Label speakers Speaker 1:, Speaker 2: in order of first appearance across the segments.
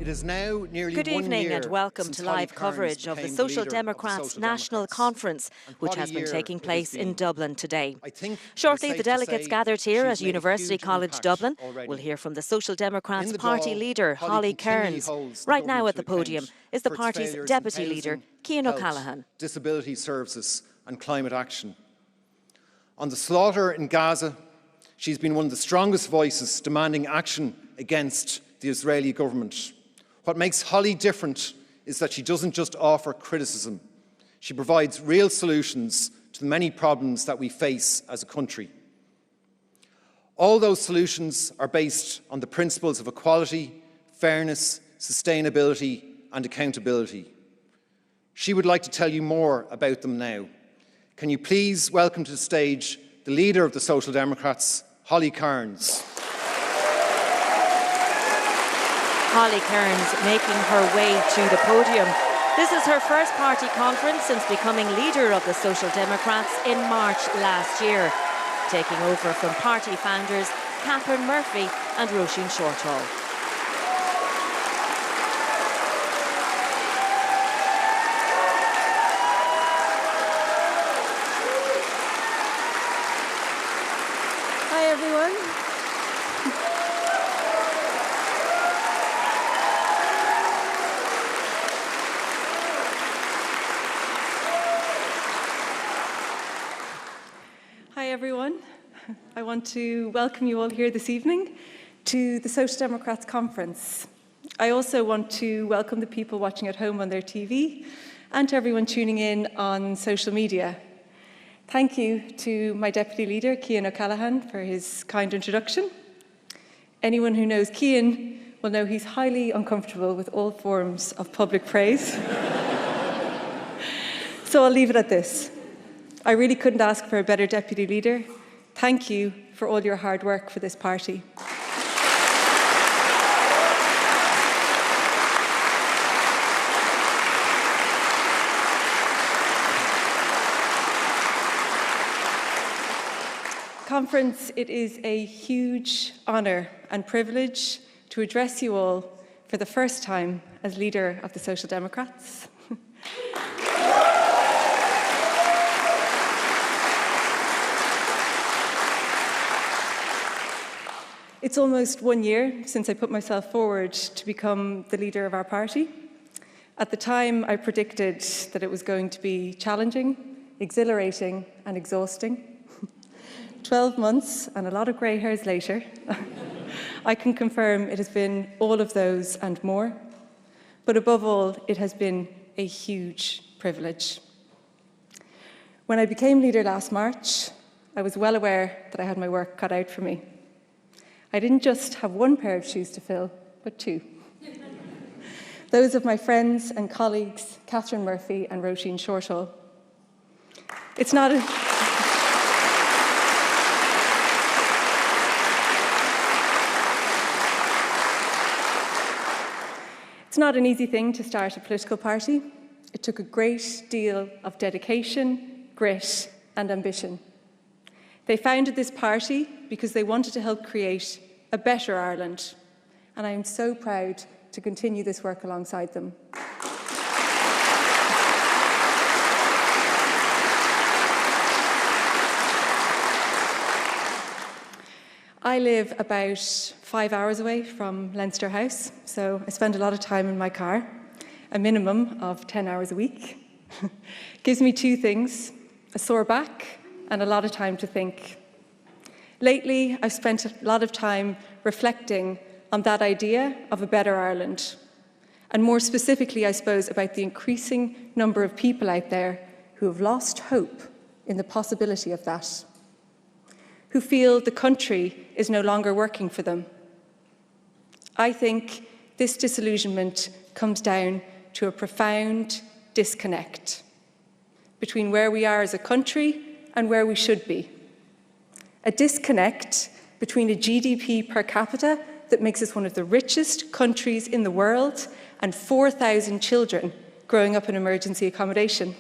Speaker 1: It is now nearly
Speaker 2: Good
Speaker 1: 1
Speaker 2: evening
Speaker 1: year
Speaker 2: and welcome
Speaker 1: since
Speaker 2: to
Speaker 1: Holly
Speaker 2: live
Speaker 1: Cairns
Speaker 2: coverage of the
Speaker 1: became
Speaker 2: Social
Speaker 1: leader of the
Speaker 2: Democrats
Speaker 1: Social
Speaker 2: National
Speaker 1: Democrats.
Speaker 2: Conference,
Speaker 1: And
Speaker 2: which
Speaker 1: what a
Speaker 2: has been
Speaker 1: year
Speaker 2: taking
Speaker 1: it has
Speaker 2: place in
Speaker 1: been.
Speaker 2: Dublin today.
Speaker 1: I think
Speaker 2: Shortly,
Speaker 1: it is
Speaker 2: the
Speaker 1: safe to
Speaker 2: delegates
Speaker 1: say
Speaker 2: gathered here
Speaker 1: she's
Speaker 2: at
Speaker 1: made a
Speaker 2: University
Speaker 1: huge
Speaker 2: College
Speaker 1: impact
Speaker 2: Dublin.
Speaker 1: already.
Speaker 2: We'll hear from the Social
Speaker 1: In
Speaker 2: Democrats
Speaker 1: the
Speaker 2: party
Speaker 1: Dáil,
Speaker 2: leader, Holly
Speaker 1: continually
Speaker 2: Cairns.
Speaker 1: holds the
Speaker 2: Right now
Speaker 1: government
Speaker 2: at
Speaker 1: to
Speaker 2: the podium
Speaker 1: account
Speaker 2: is the
Speaker 1: for its
Speaker 2: party's
Speaker 1: failures in
Speaker 2: deputy
Speaker 1: housing,
Speaker 2: leader, Cian
Speaker 1: health,
Speaker 2: O'Callaghan.
Speaker 1: disability services and climate action. On the slaughter in Gaza, she's been one of the strongest voices demanding action against the Israeli government. What makes Holly different is that she doesn't just offer criticism. She provides real solutions to the many problems that we face as a country. All those solutions are based on the principles of equality, fairness, sustainability and accountability. She would like to tell you more about them now. Can you please welcome to the stage the leader of the Social Democrats, Holly Cairns.
Speaker 2: Holly Cairns making her way to the podium. This is her first party conference since becoming leader of the Social Democrats in March last year, taking over from party founders Catherine Murphy and Roisin Shortall.
Speaker 3: Hi everyone. Hi everyone. I want to welcome you all here this evening to the Social Democrats Conference. I also want to welcome the people watching at home on their TV and to everyone tuning in on social media. Thank you to my Deputy Leader, Cian O'Callaghan, for his kind introduction. Anyone who knows Cian will know he's highly uncomfortable with all forms of public praise. So I'll leave it at this. I really couldn't ask for a better Deputy Leader. Thank you for all your hard work for this party. Conference, it is a huge honour and privilege to address you all for the first time as leader of the Social Democrats. It's almost 1 year since I put myself forward to become the leader of our party. At the time, I predicted that it was going to be challenging, exhilarating and exhausting. 12 months and a lot of grey hairs later, I can confirm it has been all of those and more. But above all, it has been a huge privilege. When I became leader last March, I was well aware that I had my work cut out for me. I didn't just have one pair of shoes to fill, but two. Those of my friends and colleagues, Catherine Murphy and Roisin Shortall. It's not an easy thing to start a political party. It took a great deal of dedication, grit and ambition. They founded this party because they wanted to help create a better Ireland, and I am so proud to continue this work alongside them. I live about 5 hours away from Leinster House, so I spend a lot of time in my car, a minimum of 10 hours a week. Gives me two things, a sore back and a lot of time to think. Lately, I've spent a lot of time reflecting on that idea of a better Ireland, and more specifically, I suppose, about the increasing number of people out there who have lost hope in the possibility of that, who feel the country is no longer working for them. I think this disillusionment comes down to a profound disconnect between where we are as a country and where we should be. A disconnect between a GDP per capita that makes us one of the richest countries in the world and 4,000 children growing up in emergency accommodation.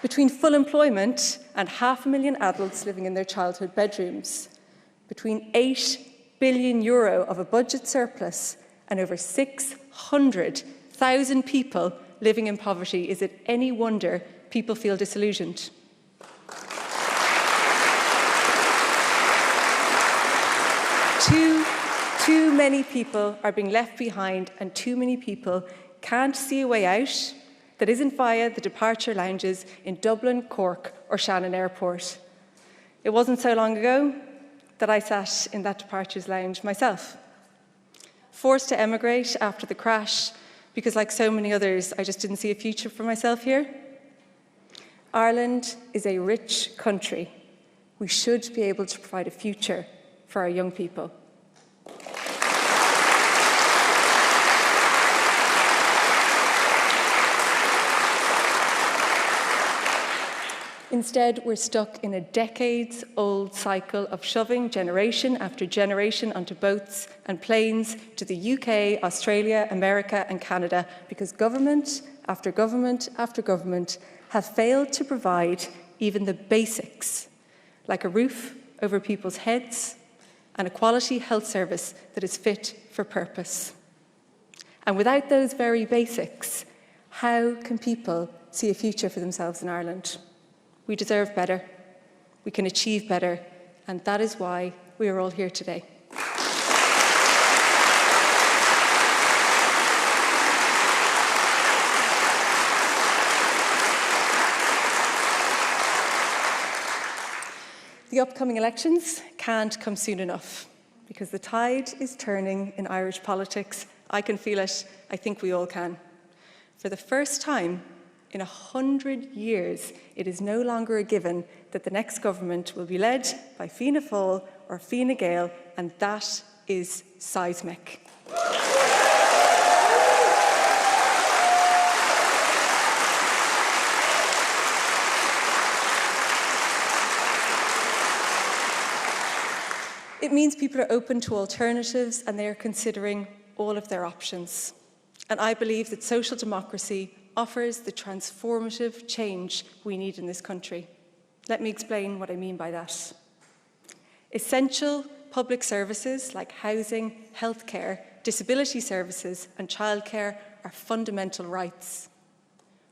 Speaker 3: between full employment and 500,000 adults living in their childhood bedrooms, between €8 billion of a budget surplus and over 600,000 people living in poverty, is it any wonder people feel disillusioned? Too many people are being left behind, and too many people can't see a way out that isn't via the departure lounges in Dublin, Cork or Shannon Airport. It wasn't so long ago that I sat in that departures lounge myself, forced to emigrate after the crash because, like so many others, I just didn't see a future for myself here. Ireland is a rich country. We should be able to provide a future for our young people. Instead, we're stuck in a decades-old cycle of shoving generation after generation onto boats and planes to the UK, Australia, America and Canada because government after government after government have failed to provide even the basics, like a roof over people's heads and a quality health service that is fit for purpose. And without those very basics, how can people see a future for themselves in Ireland? We deserve better, we can achieve better, and that is why we are all here today. The upcoming elections can't come soon enough because the tide is turning in Irish politics. I can feel it, I think we all can. For the first time in 100 years, it is no longer a given that the next government will be led by Fianna Fáil or Fine Gael, and that is seismic. It means people are open to alternatives and they are considering all of their options. And I believe that social democracy offers the transformative change we need in this country. Let me explain what I mean by that. Essential public services like housing, healthcare, disability services and childcare are fundamental rights.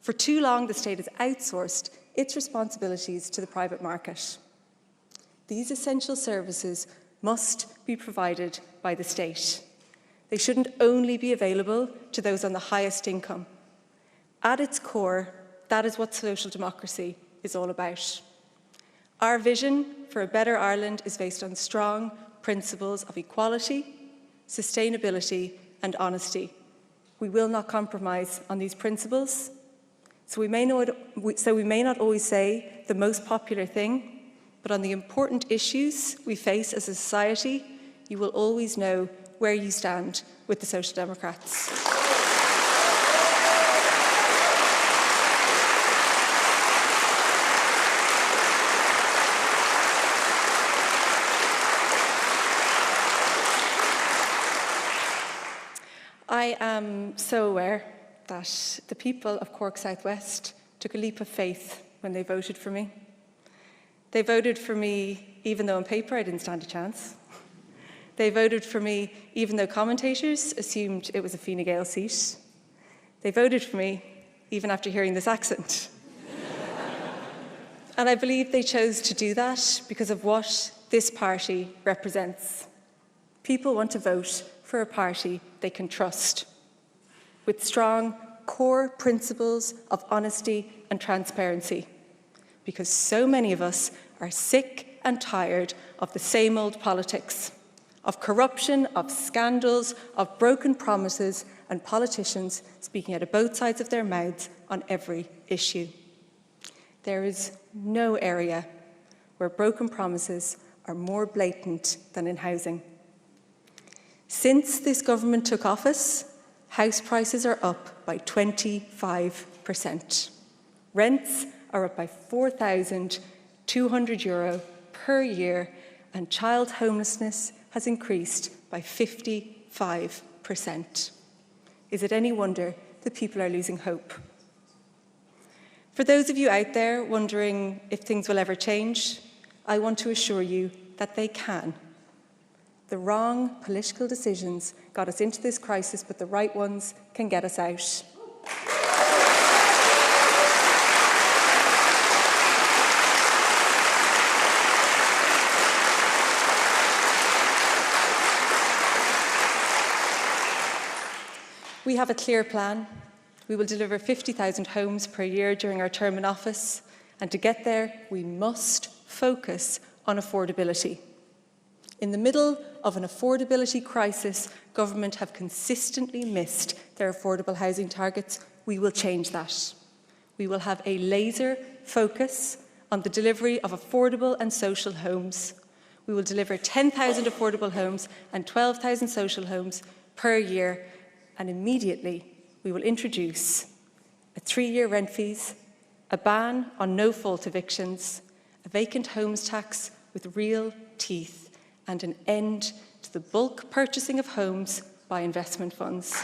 Speaker 3: For too long, the state has outsourced its responsibilities to the private market. These essential services must be provided by the state. They shouldn't only be available to those on the highest income. At its core, that is what social democracy is all about. Our vision for a better Ireland is based on strong principles of equality, sustainability and honesty. We will not compromise on these principles. So we may not always say the most popular thing, but on the important issues we face as a society, you will always know where you stand with the Social Democrats. I am so aware that the people of Cork Southwest took a leap of faith when they voted for me. They voted for me even though on paper I didn't stand a chance. They voted for me even though commentators assumed it was a Fine Gael seat. They voted for me even after hearing this accent. And I believe they chose to do that because of what this party represents. People want to vote for a party they can trust, with strong core principles of honesty and transparency, because so many of us are sick and tired of the same old politics, of corruption, of scandals, of broken promises, and politicians speaking out of both sides of their mouths on every issue. There is no area where broken promises are more blatant than in housing. Since this government took office, house prices are up by 25%. Rents are up by €4,200 per year, and child homelessness has increased by 55%. Is it any wonder that people are losing hope? For those of you out there wondering if things will ever change, I want to assure you that they can. The wrong political decisions got us into this crisis, but the right ones can get us out. We have a clear plan. We will deliver 50,000 homes per year during our term in office, and to get there, we must focus on affordability. In the middle of an affordability crisis, government have consistently missed their affordable housing targets. We will change that. We will have a laser focus on the delivery of affordable and social homes. We will deliver 10,000 affordable homes and 12,000 social homes per year, and immediately we will introduce a 3-year rent freeze, a ban on no-fault evictions, a vacant homes tax with real teeth, and an end to the bulk purchasing of homes by investment funds.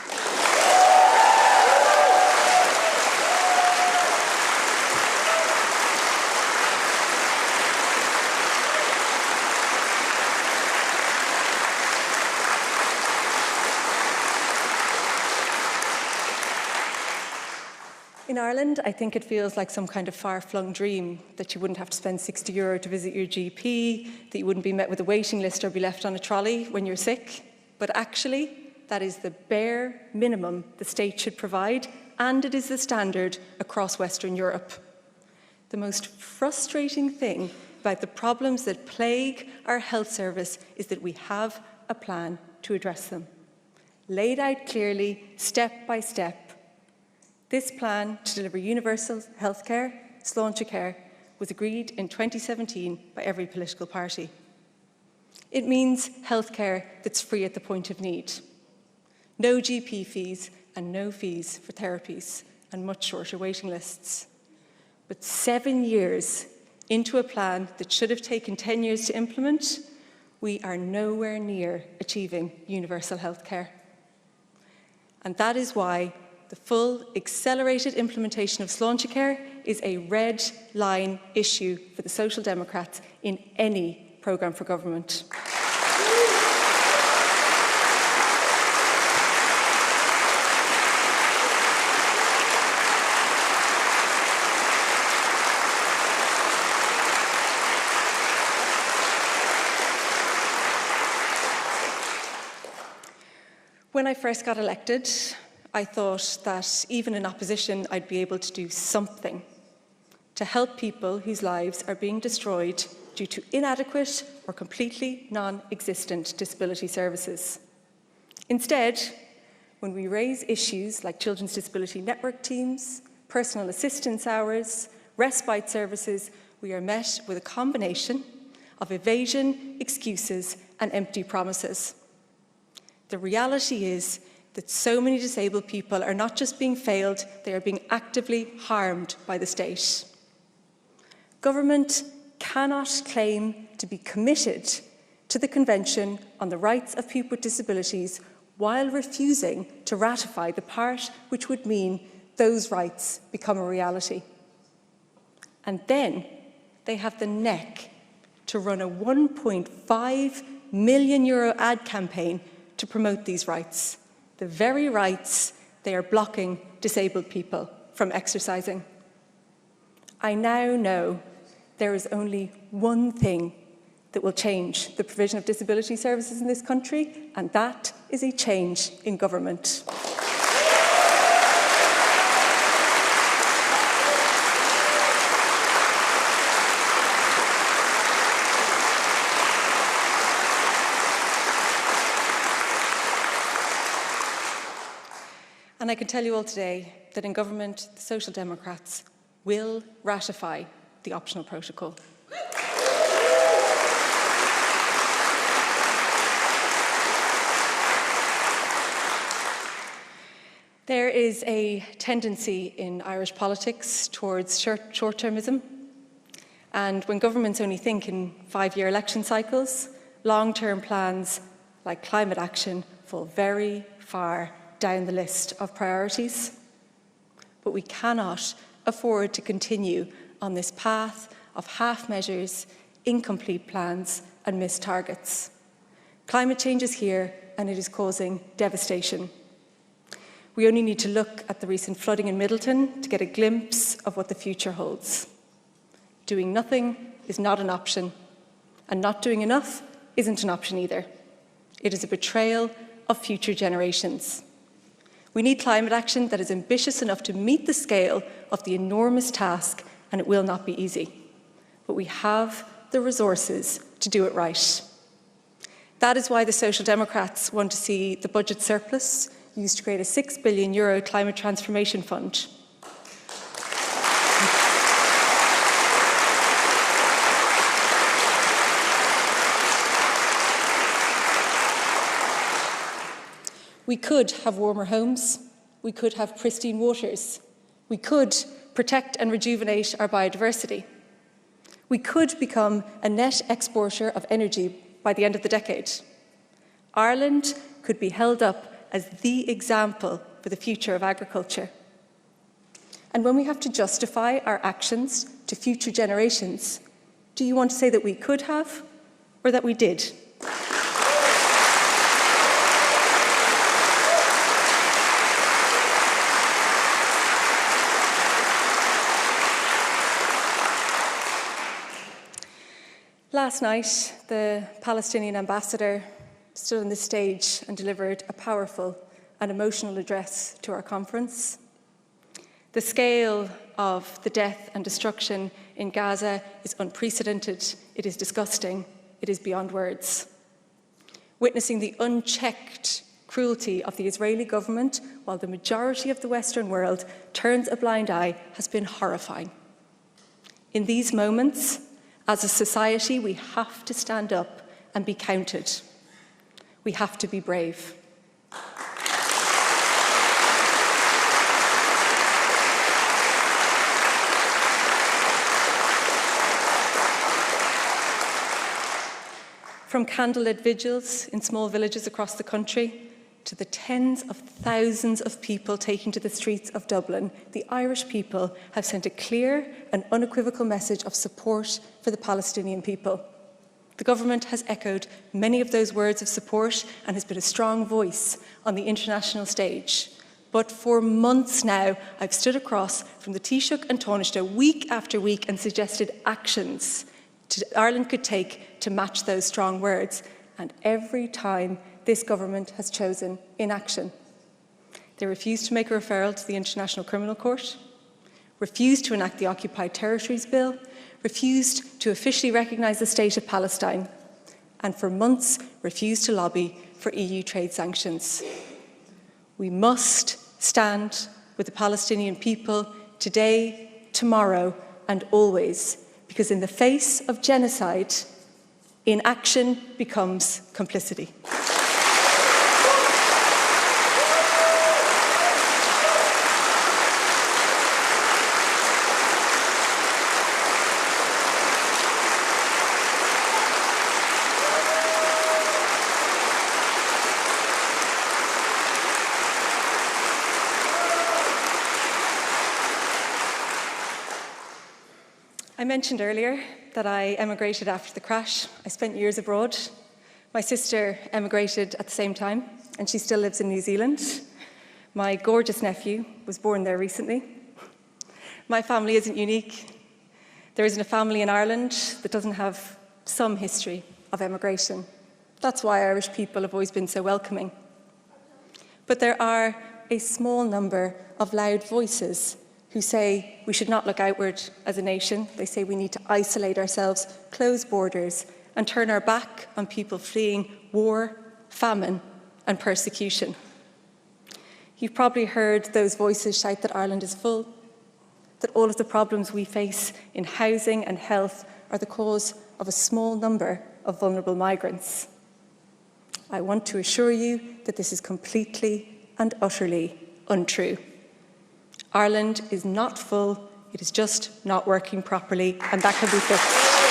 Speaker 3: In Ireland, I think it feels like some kind of far-flung dream that you wouldn't have to spend €60 to visit your GP, that you wouldn't be met with a waiting list or be left on a trolley when you're sick. But actually, that is the bare minimum the state should provide, and it is the standard across Western Europe. The most frustrating thing about the problems that plague our health service is that we have a plan to address them, laid out clearly, step by step. This plan to deliver universal healthcare, Sláinte Care, was agreed in 2017 by every political party. It means healthcare that's free at the point of need. No GP fees and no fees for therapies and much shorter waiting lists. But 7 years into a plan that should have taken 10 years to implement, we are nowhere near achieving universal healthcare. And that is why the full accelerated implementation of Sláinte Care is a red line issue for the Social Democrats in any programme for government. When I first got elected, I thought that even in opposition, I'd be able to do something to help people whose lives are being destroyed due to inadequate or completely non-existent disability services. Instead, when we raise issues like children's disability network teams, personal assistance hours, respite services, we are met with a combination of evasion, excuses, and empty promises. The reality is that so many disabled people are not just being failed, they are being actively harmed by the state. Government cannot claim to be committed to the Convention on the Rights of People with Disabilities while refusing to ratify the part which would mean those rights become a reality. And then they have the neck to run a €1.5 million ad campaign to promote these rights. The very rights they are blocking disabled people from exercising. I now know there is only one thing that will change the provision of disability services in this country, and that is a change in government. And I can tell you all today that in government, the Social Democrats will ratify the optional protocol. There is a tendency in Irish politics towards short-termism, and when governments only think in 5-year election cycles, long-term plans like climate action fall very far down the list of priorities. But we cannot afford to continue on this path of half measures, incomplete plans, and missed targets. Climate change is here, and it is causing devastation. We only need to look at the recent flooding in Middleton to get a glimpse of what the future holds. Doing nothing is not an option, and not doing enough isn't an option either. It is a betrayal of future generations. We need climate action that is ambitious enough to meet the scale of the enormous task, and it will not be easy. But we have the resources to do it right. That is why the Social Democrats want to see the budget surplus used to create a €6 billion climate transformation fund. We could have warmer homes. We could have pristine waters. We could protect and rejuvenate our biodiversity. We could become a net exporter of energy by the end of the decade. Ireland could be held up as the example for the future of agriculture. And when we have to justify our actions to future generations, do you want to say that we could have or that we did? Last night, the Palestinian ambassador stood on this stage and delivered a powerful and emotional address to our conference. The scale of the death and destruction in Gaza is unprecedented, it is disgusting, it is beyond words. Witnessing the unchecked cruelty of the Israeli government while the majority of the Western world turns a blind eye has been horrifying. In these moments, as a society, we have to stand up and be counted. We have to be brave. From candlelit vigils in small villages across the country to the tens of thousands of people taking to the streets of Dublin, the Irish people have sent a clear and unequivocal message of support for the Palestinian people. The government has echoed many of those words of support and has been a strong voice on the international stage. But for months now, I've stood across from the Taoiseach and Taoiseach week after week and suggested actions Ireland could take to match those strong words. And every time, this government has chosen inaction. They refused to make a referral to the International Criminal Court, refused to enact the Occupied Territories Bill, refused to officially recognise the State of Palestine, and for months refused to lobby for EU trade sanctions. We must stand with the Palestinian people today, tomorrow, and always, because in the face of genocide, inaction becomes complicity. I mentioned earlier that I emigrated after the crash. I spent years abroad. My sister emigrated at the same time, and she still lives in New Zealand. My gorgeous nephew was born there recently. My family isn't unique. There isn't a family in Ireland that doesn't have some history of emigration. That's why Irish people have always been so welcoming. But there are a small number of loud voices who say we should not look outward as a nation. They say we need to isolate ourselves, close borders, and turn our back on people fleeing war, famine, and persecution. You've probably heard those voices shout that Ireland is full, that all of the problems we face in housing and health are the cause of a small number of vulnerable migrants. I want to assure you that this is completely and utterly untrue. Ireland is not full, it is just not working properly, and that can be fixed.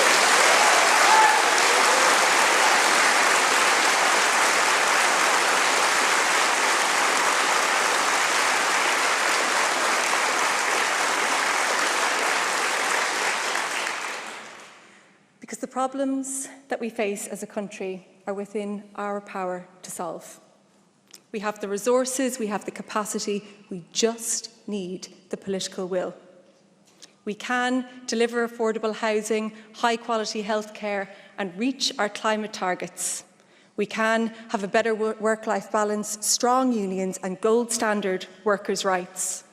Speaker 3: because the problems that we face as a country are within our power to solve. We have the resources, we have the capacity, we just need the political will. We can deliver affordable housing, high-quality healthcare, and reach our climate targets. We can have a better work-life balance, strong unions, and gold standard workers' rights.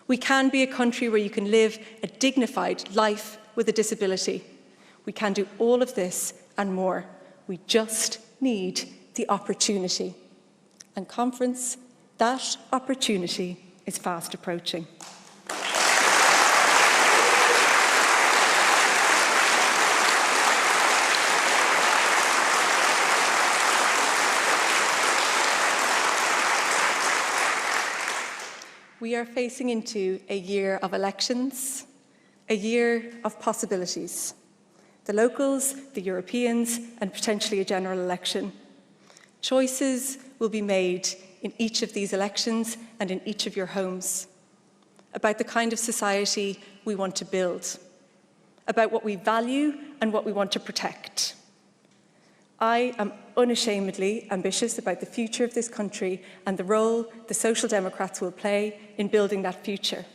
Speaker 3: We can be a country where you can live a dignified life with a disability. We can do all of this and more. We just need the opportunity. And conference, that opportunity is fast approaching. We are facing into a year of elections, a year of possibilities. The locals, the Europeans, and potentially a general election. Choices will be made in each of these elections and in each of your homes about the kind of society we want to build, about what we value and what we want to protect. I am unashamedly ambitious about the future of this country and the role the Social Democrats will play in building that future.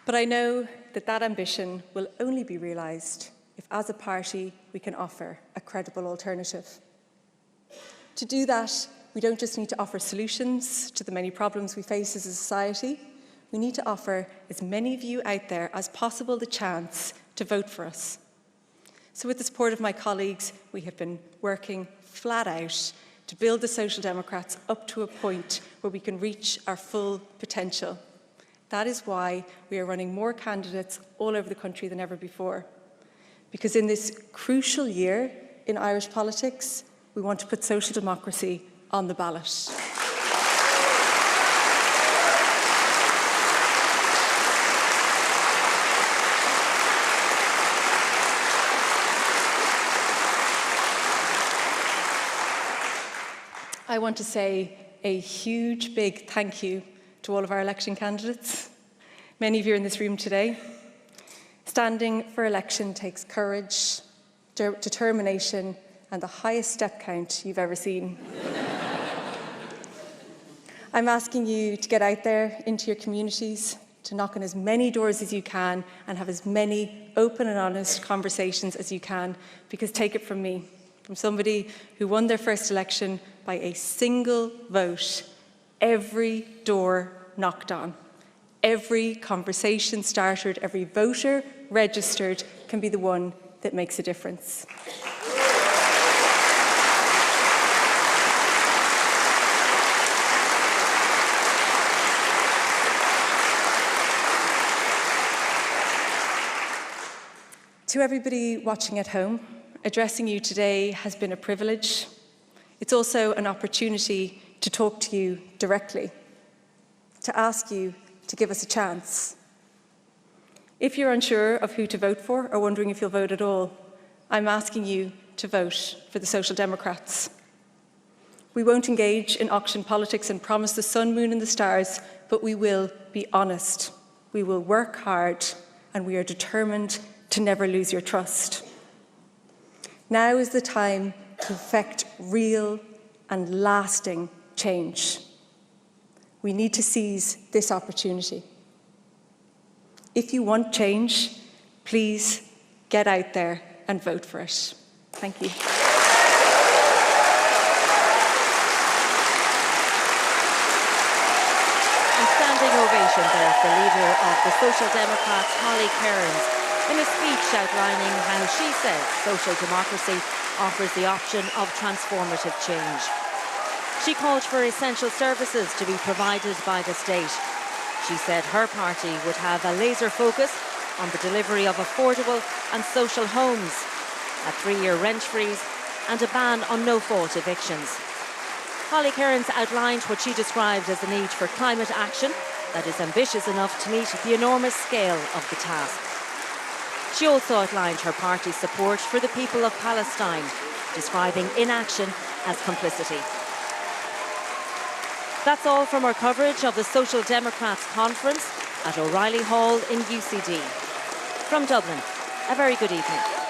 Speaker 3: But I know that that ambition will only be realised if, as a party, we can offer a credible alternative. To do that, we don't just need to offer solutions to the many problems we face as a society. We need to offer as many of you out there as possible the chance to vote for us. So with the support of my colleagues, we have been working flat out to build the Social Democrats up to a point where we can reach our full potential. That is why we are running more candidates all over the country than ever before. Because in this crucial year in Irish politics, we want to put social democracy on the ballot. I want to say a huge, big thank you to all of our election candidates. Many of you are in this room today. Standing for election takes courage, determination, and the highest step count you've ever seen. I'm asking you to get out there into your communities, to knock on as many doors as you can and have as many open and honest conversations as you can, because take it from me, from somebody who won their first election by a single vote, every door knocked on, every conversation started, every voter registered can be the one that makes a difference. To everybody watching at home, addressing you today has been a privilege. It's also an opportunity to talk to you directly, to ask you to give us a chance. If you're unsure of who to vote for or wondering if you'll vote at all, I'm asking you to vote for the Social Democrats. We won't engage in auction politics and promise the sun, moon and the stars, but we will be honest. We will work hard, and we are determined to never lose your trust. Now is the time to effect real and lasting change. We need to seize this opportunity. If you want change, please get out there and vote for it. Thank you.
Speaker 2: A standing ovation there for the leader of the Social Democrats, Holly Cairns, in a speech outlining how she says social democracy offers the option of transformative change. She called for essential services to be provided by the state. She said her party would have a laser focus on the delivery of affordable and social homes, a 3-year rent freeze and a ban on no-fault evictions. Holly Cairns outlined what she described as the need for climate action that is ambitious enough to meet the enormous scale of the task. She also outlined her party's support for the people of Palestine, describing inaction as complicity. That's all from our coverage of the Social Democrats conference at O'Reilly Hall in UCD. From Dublin, a very good evening.